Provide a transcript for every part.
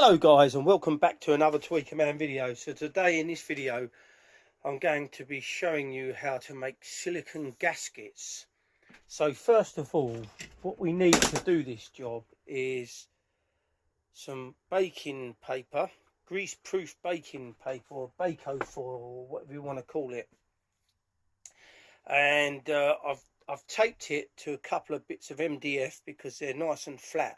Hello guys, and welcome back to another Tweaker Man video. So today in this video I'm going to be showing you how to make silicone gaskets. So first of all, what we need to do this job is some baking paper, grease proof baking paper, or bako foil, or whatever you want to call it. And I've taped it to a couple of bits of MDF because they're nice and flat.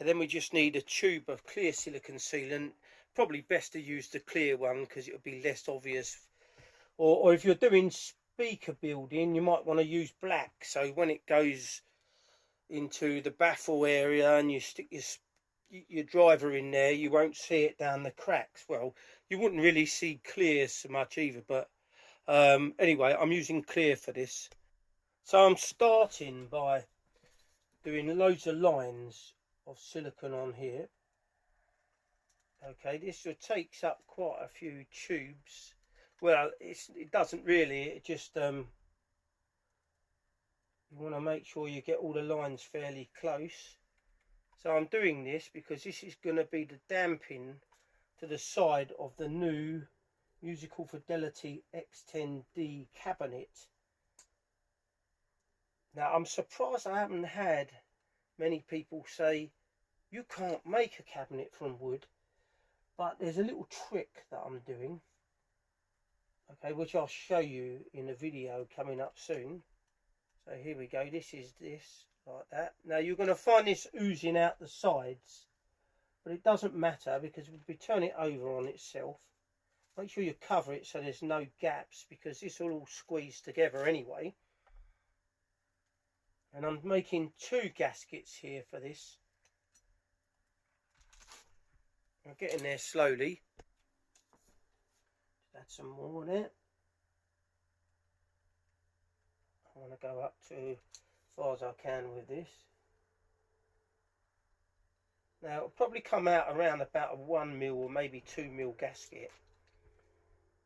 And then we just need a tube of clear silicone sealant. Probably best to use the clear one because it'll be less obvious. Or if you're doing speaker building, you might want to use black. So when it goes into the baffle area and you stick your driver in there, you won't see it down the cracks. Well, you wouldn't really see clear so much either. But anyway, I'm using clear for this. So I'm starting by doing loads of lines of silicone on here. Okay, this takes up quite a few tubes. Well, it doesn't really, it just you want to make sure you get all the lines fairly close. So I'm doing this because this is going to be the damping to the side of the new Musical Fidelity X10D cabinet. Now I'm surprised I haven't had many people say you can't make a cabinet from wood, but there's a little trick that I'm doing, okay, which I'll show you in a video coming up soon. So here we go, this is this, like that. Now you're going to find this oozing out the sides, but it doesn't matter because if we turn it over on itself, make sure you cover it so there's no gaps because this will all squeeze together anyway. And I'm making 2 gaskets here for this. I'm getting there slowly. Just add some more there. I want to go up to as far as I can with this. Now it'll probably come out around about a 1 mil or maybe 2 mil gasket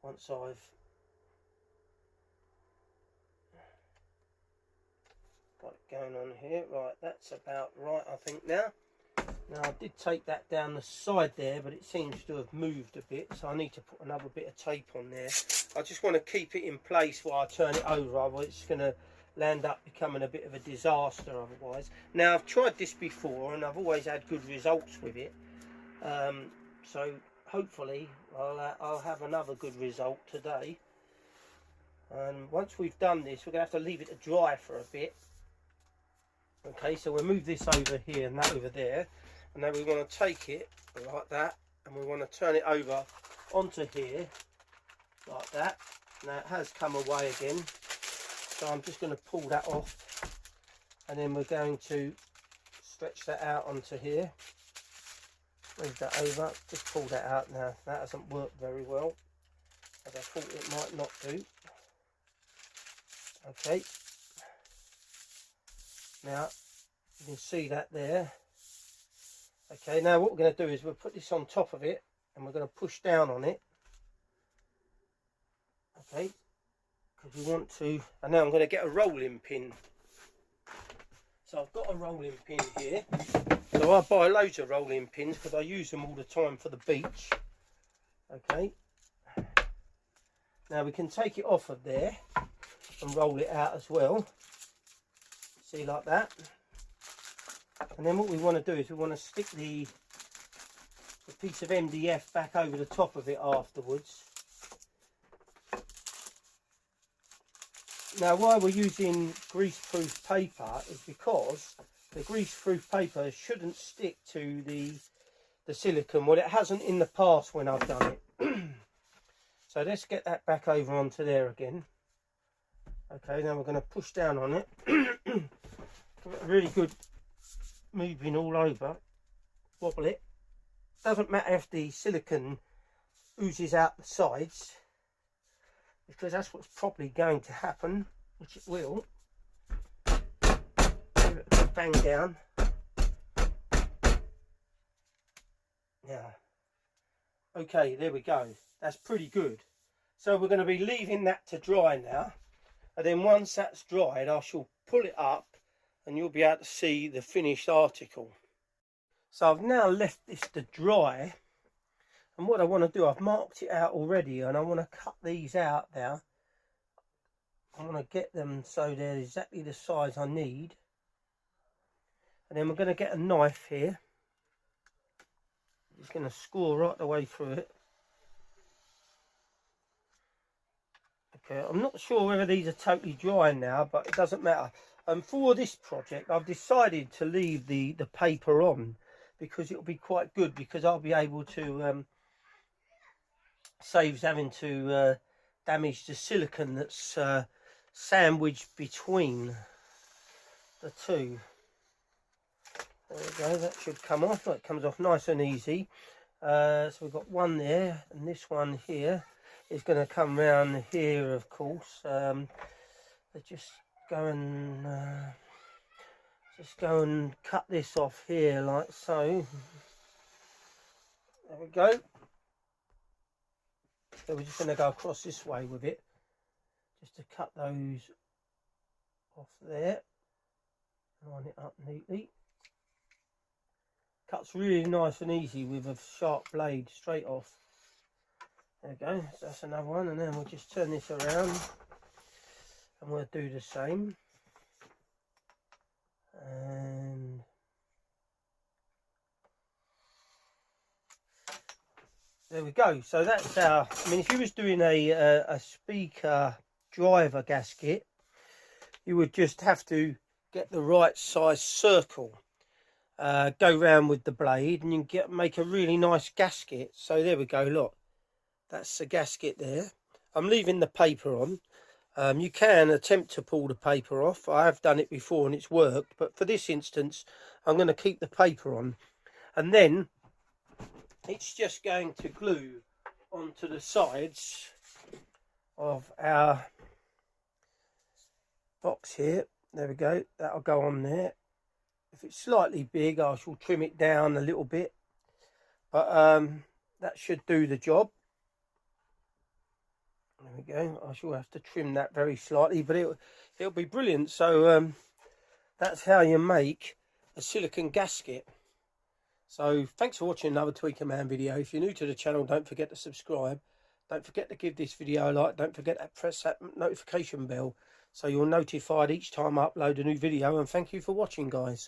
once I've got it going on here. Right, that's about right I think now. Now I did take that down the side there, but it seems to have moved a bit, so I need to put another bit of tape on there. I just want to keep it in place while I turn it over, otherwise it's going to land up becoming a bit of a disaster otherwise. Now I've tried this before and I've always had good results with it, so hopefully I'll have another good result today. And once we've done this, we're going to have to leave it to dry for a bit. Okay, so we'll move this over here and that over there, and then we want to take it like that and we want to turn it over onto here like that. Now it has come away again, so I'm just going to pull that off, and then we're going to stretch that out onto here. Move that over, just pull that out. Now that hasn't worked very well, as I thought it might not do. Okay, now you can see that there. Okay, now what we're going to do is we'll put this on top of it and we're going to push down on it. Okay, because we want to, and now I'm going to get a rolling pin. So I've got a rolling pin here. So I buy loads of rolling pins because I use them all the time for the beach. Okay, now we can take it off of there and roll it out as well. See, like that. And then what we want to do is we want to stick the piece of MDF back over the top of it afterwards. Now why we're using grease-proof paper is because the grease-proof paper shouldn't stick to the silicone. Well, it hasn't in the past when I've done it. So let's get that back over onto there again. Okay, now we're going to push down on it. Give it a really good moving all over. Wobble it. Doesn't matter if the silicone oozes out the sides, because that's what's probably going to happen, which it will. Give it a good bang down. Yeah. Okay, there we go. That's pretty good. So we're going to be leaving that to dry now. And then once that's dried, I shall pull it up and you'll be able to see the finished article. So I've now left this to dry, and what I want to do, I've marked it out already, and I want to cut these out now. I want to get them so they're exactly the size I need, and then we're going to get a knife here. It's going to score right the way through it. Okay, I'm not sure whether these are totally dry now, but it doesn't matter. And for this project, I've decided to leave the paper on, because it'll be quite good, because I'll be able to saves having to damage the silicone that's sandwiched between the two. There we go, that should come off. It comes off nice and easy. So we've got one there, and this one here is going to come round here, of course. Just go and cut this off here like so. There we go. So we're just going to go across this way with it, just to cut those off there. Line it up neatly. Cuts really nice and easy with a sharp blade straight off. There we go, so that's another one, and then we'll just turn this around and we'll do the same. And there we go. So that's our, I mean, if you was doing a speaker driver gasket, you would just have to get the right size circle, go round with the blade, and you can make a really nice gasket. So there we go, look, that's the gasket there. I'm leaving the paper on. You can attempt to pull the paper off. I have done it before and it's worked, but for this instance I'm going to keep the paper on, and then it's just going to glue onto the sides of our box here. There we go, that'll go on there. If it's slightly big, I shall trim it down a little bit, but that should do the job. There we go. I shall have to trim that very slightly, but it'll be brilliant. So that's how you make a silicone gasket. So thanks for watching another Tweaker Man video. If you're new to the channel, don't forget to subscribe. Don't forget to give this video a like. Don't forget to press that notification bell so you're notified each time I upload a new video. And thank you for watching, guys.